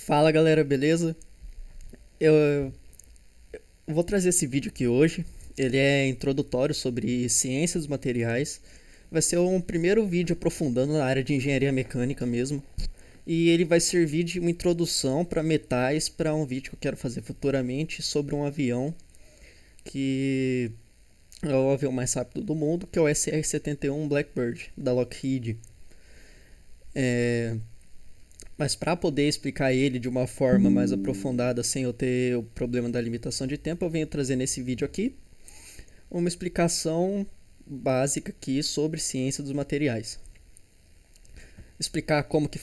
Fala galera, beleza? Eu vou trazer esse vídeo aqui hoje. Ele é introdutório sobre ciência dos materiais. Vai ser um primeiro vídeo aprofundando na área de engenharia mecânica mesmo. E ele vai servir de uma introdução para metais para um vídeo que eu quero fazer futuramente sobre um avião que é o avião mais rápido do mundo, que é o SR-71 Blackbird da Lockheed. É, Mas para poder explicar ele de uma forma mais aprofundada, sem eu ter o problema da limitação de tempo, eu venho trazer nesse vídeo aqui uma explicação básica aqui sobre ciência dos materiais. Explicar como que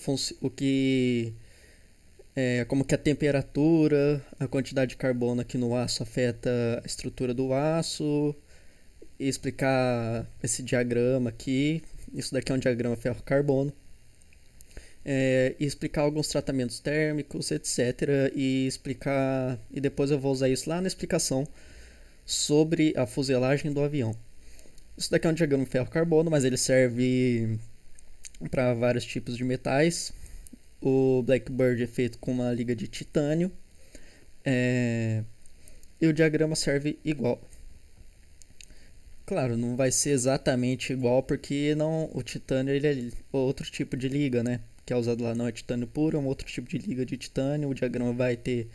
como que a temperatura, a quantidade de carbono aqui no aço afeta a estrutura do aço, e explicar esse diagrama aqui. Isso daqui é um diagrama ferro-carbono. E explicar alguns tratamentos térmicos, etc. E depois eu vou usar isso lá na explicação sobre a fuselagem do avião. Isso daqui é um diagrama ferro-carbono, mas ele serve para vários tipos de metais. O Blackbird é feito com uma liga de titânio, é, e o diagrama serve igual. Claro, não vai ser exatamente igual porque não, o titânio ele é outro tipo de liga, né? Que é usado lá não é titânio puro, é um outro tipo de liga de titânio. O diagrama vai ter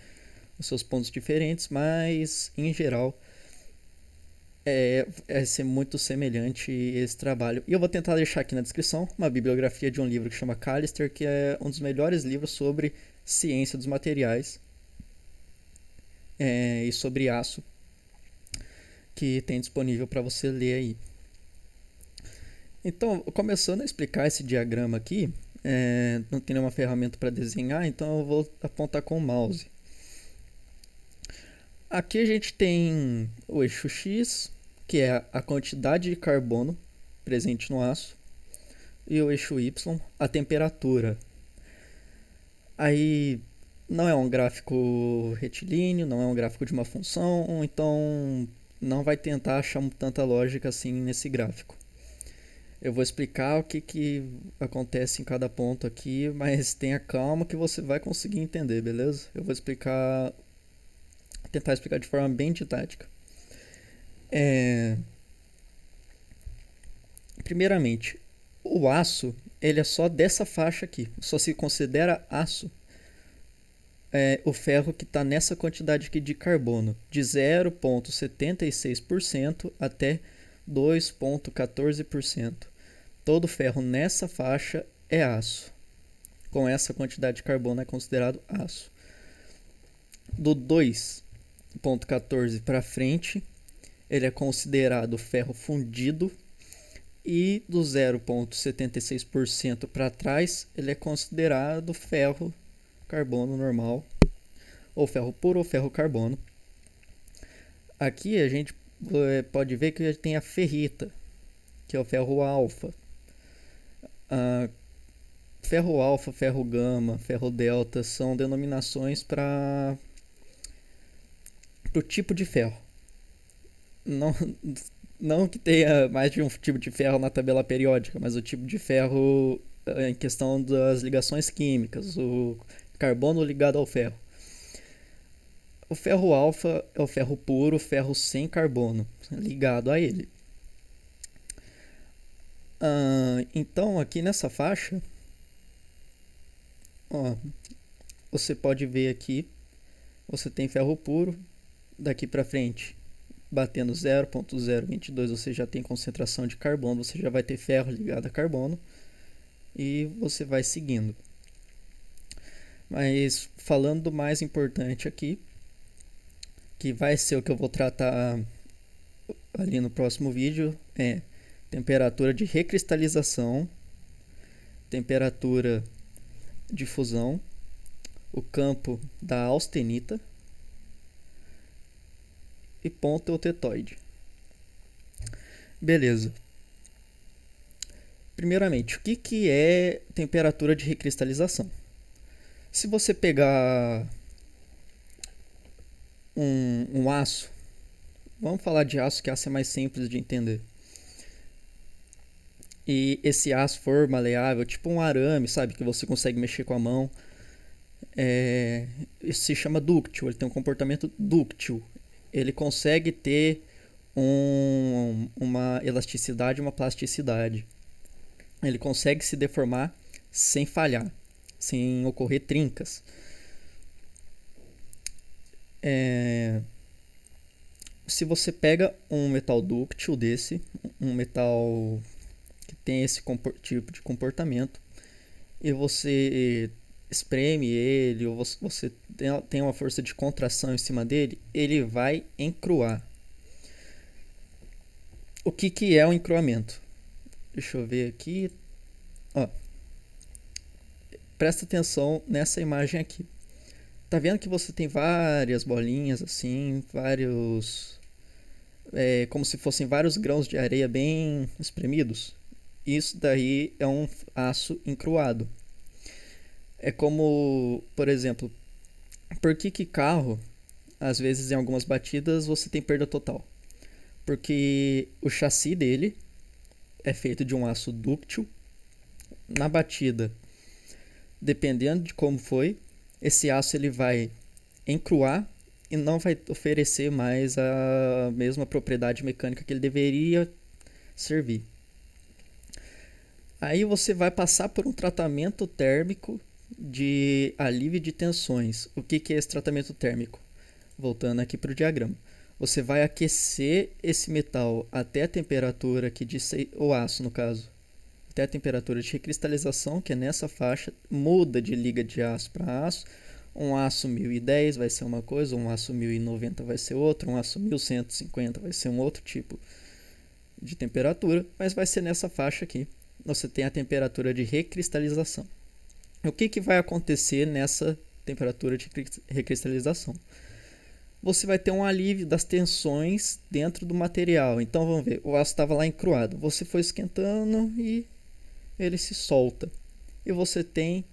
os seus pontos diferentes, mas em geral é ser muito semelhante esse trabalho. E eu vou tentar deixar aqui na descrição uma bibliografia de um livro que chama Callister, que é um dos melhores livros sobre ciência dos materiais e sobre aço que tem disponível para você ler aí. Então, começando a explicar esse diagrama aqui, não tem nenhuma ferramenta para desenhar, então eu vou apontar com o mouse. Aqui a gente tem o eixo X, que é a quantidade de carbono presente no aço, e o eixo Y, a temperatura. Aí não é um gráfico retilíneo, não é um gráfico de uma função, então não vai tentar achar tanta lógica assim nesse gráfico. Eu vou explicar o que acontece em cada ponto aqui, mas tenha calma que você vai conseguir entender, beleza? Eu vou tentar explicar de forma bem didática. É, Primeiramente, o aço ele é só dessa faixa aqui. Só se considera aço o ferro que está nessa quantidade aqui de carbono, de 0,76% até 2,14%. Todo ferro nessa faixa é aço. Com essa quantidade de carbono é considerado aço. Do 2,14 para frente, ele é considerado ferro fundido, e do 0,76% para trás, ele é considerado ferro carbono normal, ou ferro puro ou ferro carbono. Aqui a gente pode ver que tem a ferrita, que é o ferro alfa. Ah, ferro alfa, ferro gama, ferro delta são denominações para o tipo de ferro. Não, não que tenha mais de um tipo de ferro na tabela periódica, mas o tipo de ferro em questão das ligações químicas, o carbono ligado ao ferro. O ferro alfa é o ferro puro, ferro sem carbono ligado a ele. Então, aqui nessa faixa, ó, você pode ver aqui, você tem ferro puro, daqui para frente, batendo 0,022, você já tem concentração de carbono, você já vai ter ferro ligado a carbono, e você vai seguindo. Mas falando do mais importante aqui, que vai ser o que eu vou tratar ali no próximo vídeo, é temperatura de recristalização, temperatura de fusão, o campo da austenita e ponto eutetoide. Beleza. Primeiramente, o que é temperatura de recristalização? Se você pegar um aço, vamos falar de aço, que aço é mais simples de entender. E esse aço for maleável, tipo um arame, sabe, que você consegue mexer com a mão. Isso se chama dúctil, ele tem um comportamento dúctil. Ele consegue ter uma elasticidade, uma plasticidade. Ele consegue se deformar sem falhar, sem ocorrer trincas. Se você pega um metal dúctil desse, um metal que tem esse tipo de comportamento, e você espreme ele, ou você tem uma força de contração em cima dele, ele vai encruar. O que é o encruamento? Deixa eu ver aqui. Ó, presta atenção nessa imagem aqui. Tá vendo que você tem várias bolinhas assim, vários... como se fossem vários grãos de areia bem espremidos? Isso daí é um aço encruado. É como, por exemplo, por que carro, às vezes em algumas batidas, você tem perda total? Porque o chassi dele é feito de um aço dúctil. Na batida, dependendo de como foi, esse aço ele vai encruar e não vai oferecer mais a mesma propriedade mecânica que ele deveria servir. Aí você vai passar por um tratamento térmico de alívio de tensões. O que é esse tratamento térmico? Voltando aqui para o diagrama. Você vai aquecer esse metal até a temperatura que diz, o aço no caso, até a temperatura de recristalização, que é nessa faixa, muda de liga de aço para aço. Um aço 1010 vai ser uma coisa, um aço 1090 vai ser outro, um aço 1150 vai ser um outro tipo de temperatura, mas vai ser nessa faixa aqui. Você tem a temperatura de recristalização. O que vai acontecer nessa temperatura de recristalização? Você vai ter um alívio das tensões dentro do material. Então vamos ver, o aço estava lá encruado, você foi esquentando e ele se solta. E você tem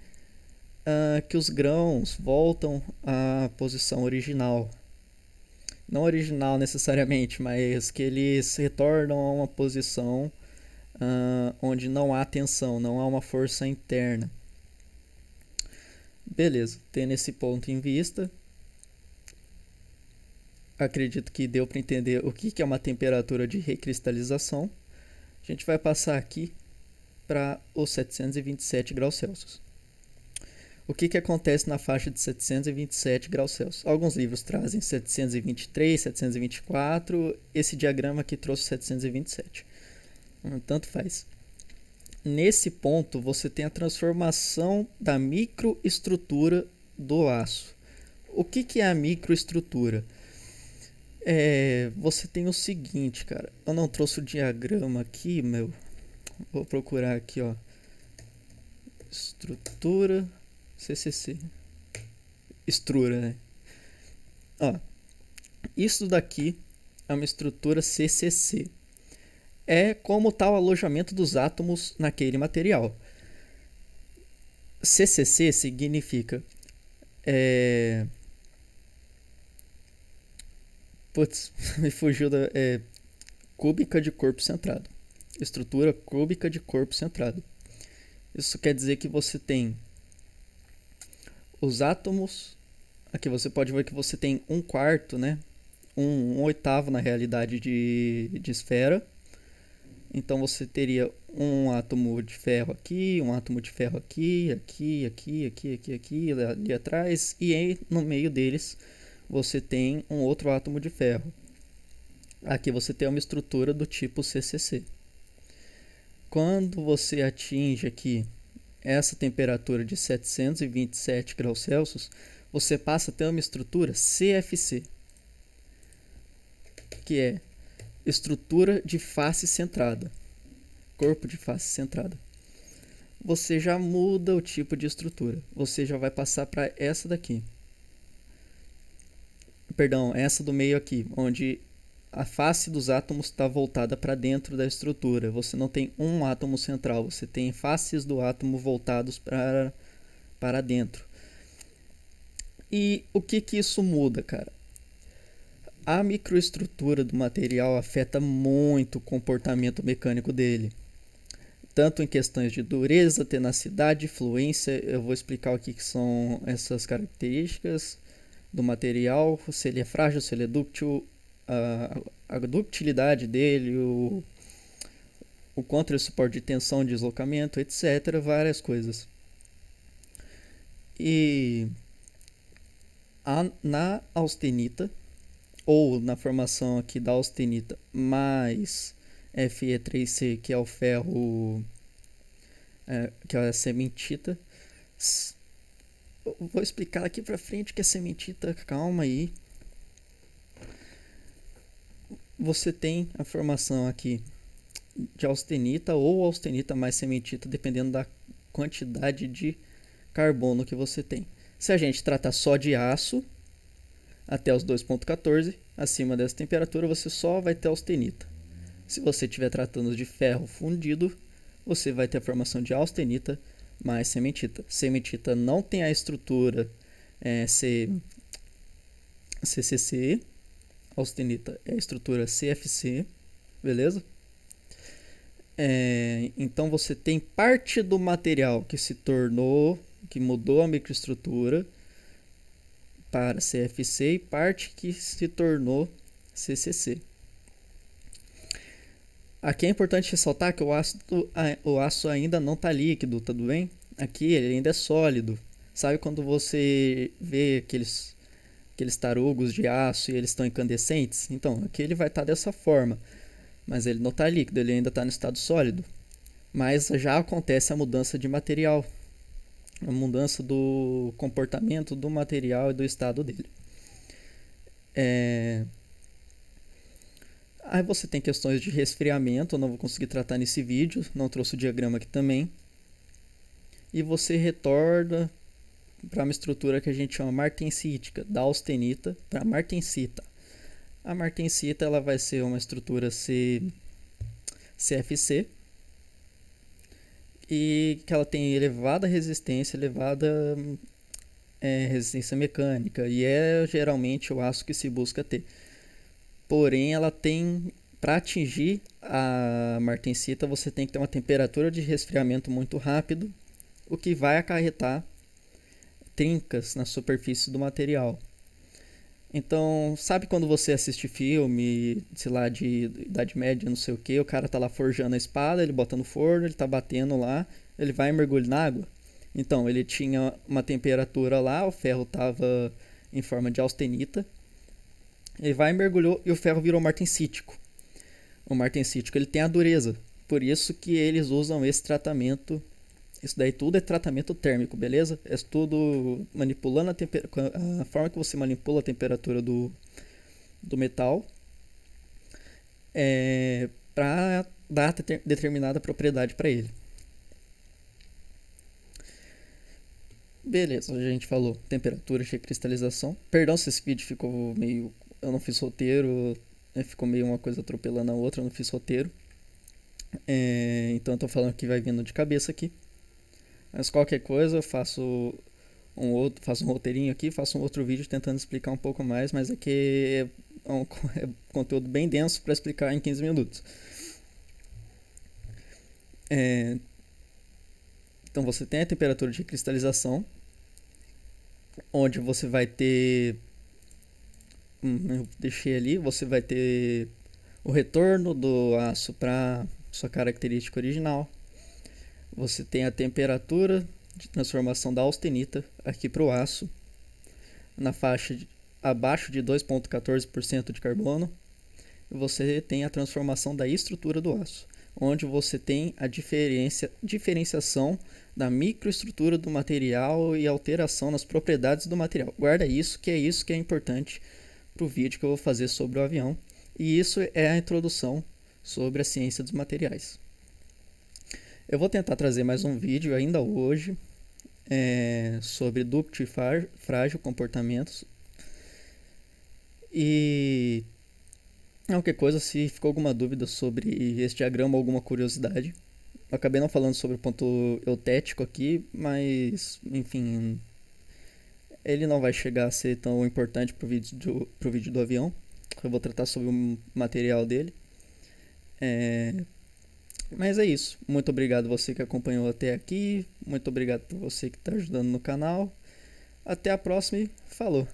que os grãos voltam à posição original. Não original necessariamente, mas que eles retornam a uma posição onde não há tensão, não há uma força interna. Beleza, tendo esse ponto em vista, acredito que deu para entender o que é uma temperatura de recristalização. A gente vai passar aqui para os 727 graus Celsius. O que acontece na faixa de 727 graus Celsius? Alguns livros trazem 723, 724, esse diagrama aqui trouxe 727. Tanto faz. Nesse ponto, você tem a transformação da microestrutura do aço. O que é a microestrutura? Você tem o seguinte, cara. Eu não trouxe o diagrama aqui, meu. Vou procurar aqui, ó. Estrutura CCC. Estrutura, né? Ó, isso daqui é uma estrutura CCC. É como está o alojamento dos átomos naquele material. CCC significa me fugiu da cúbica de corpo centrado. Estrutura cúbica de corpo centrado. Isso quer dizer que você tem os átomos. Aqui você pode ver que você tem um quarto, né? Um oitavo na realidade de esfera. Então você teria um átomo de ferro aqui, um átomo de ferro aqui, ali atrás, e aí, no meio deles você tem um outro átomo de ferro. Aqui você tem uma estrutura do tipo CCC. Quando você atinge aqui essa temperatura de 727 graus Celsius, você passa a ter uma estrutura CFC, que é estrutura de face centrada, corpo de face centrada. Você já muda o tipo de estrutura, você já vai passar para essa daqui. Perdão, essa do meio aqui, onde a face dos átomos está voltada para dentro da estrutura. Você não tem um átomo central, você tem faces do átomo voltados para dentro. E o que isso muda, cara? A microestrutura do material afeta muito o comportamento mecânico dele. tanto em questões de dureza, tenacidade, fluência. Eu vou explicar o que são essas características do material, se ele é frágil, se ele é dúctil, a ductilidade dele, o quanto ele suporta de tensão, deslocamento, etc. Várias coisas. E na austenita, ou na formação aqui da austenita mais Fe3C, que é o ferro, que é a cementita. Eu vou explicar aqui pra frente que é cementita, calma aí. Você tem a formação aqui de austenita ou austenita mais cementita, dependendo da quantidade de carbono que você tem. Se a gente tratar só de aço, até os 2,14, acima dessa temperatura você só vai ter austenita. Se você estiver tratando de ferro fundido, você vai ter a formação de austenita mais cementita. Cementita não tem a estrutura CCC, austenita é a estrutura CFC, beleza? Então você tem parte do material que mudou a microestrutura para CFC e parte que se tornou CCC. Aqui é importante ressaltar que o aço ainda não está líquido, tudo bem? Aqui ele ainda é sólido. Sabe quando você vê aqueles tarugos de aço e eles estão incandescentes? Então, aqui ele vai estar dessa forma, mas ele não está líquido, ele ainda está no estado sólido. Mas já acontece a mudança de material, a mudança do comportamento do material e do estado dele. Aí você tem questões de resfriamento, eu não vou conseguir tratar nesse vídeo, não trouxe o diagrama aqui também. E você retorna para uma estrutura que a gente chama martensítica, da austenita para martensita. A martensita ela vai ser uma estrutura CFC e que ela tem elevada resistência, resistência mecânica, e é geralmente o aço que se busca ter. Porém, ela tem, para atingir a martensita, você tem que ter uma temperatura de resfriamento muito rápido, o que vai acarretar trincas na superfície do material. Então, sabe quando você assiste filme, sei lá, de Idade Média, não sei o que, o cara tá lá forjando a espada, ele bota no forno, ele tá batendo lá, ele vai e mergulha na água? Então, ele tinha uma temperatura lá, o ferro tava em forma de austenita, ele vai e mergulhou e o ferro virou martensítico. O martensítico ele tem a dureza, por isso que eles usam esse tratamento. Isso daí tudo é tratamento térmico, beleza? É tudo manipulando a forma que você manipula a temperatura do metal para dar determinada propriedade para ele. Beleza, a gente falou temperatura de cristalização. Perdão se esse vídeo ficou meio... Eu não fiz roteiro, ficou meio uma coisa atropelando a outra, eu não fiz roteiro. Então eu tô falando que vai vindo de cabeça aqui. Mas qualquer coisa eu faço um roteirinho aqui, faço um outro vídeo tentando explicar um pouco mais, mas aqui é conteúdo bem denso para explicar em 15 minutos. Então você tem a temperatura de cristalização, onde você vai ter... eu deixei ali, você vai ter o retorno do aço para sua característica original. Você tem a temperatura de transformação da austenita aqui para o aço, na faixa abaixo de 2,14% de carbono. E você tem a transformação da estrutura do aço, onde você tem a diferenciação da microestrutura do material e alteração nas propriedades do material. Guarda isso que é importante para o vídeo que eu vou fazer sobre o avião. E isso é a introdução sobre a ciência dos materiais. Eu vou tentar trazer mais um vídeo ainda hoje sobre dúctil e frágil comportamentos. E qualquer coisa, se ficou alguma dúvida sobre esse diagrama ou alguma curiosidade. Eu acabei não falando sobre o ponto eutético aqui, mas enfim, ele não vai chegar a ser tão importante pro vídeo do avião. Eu vou tratar sobre o material dele. Mas é isso. Muito obrigado você que acompanhou até aqui. Muito obrigado por você que está ajudando no canal. Até a próxima e falou!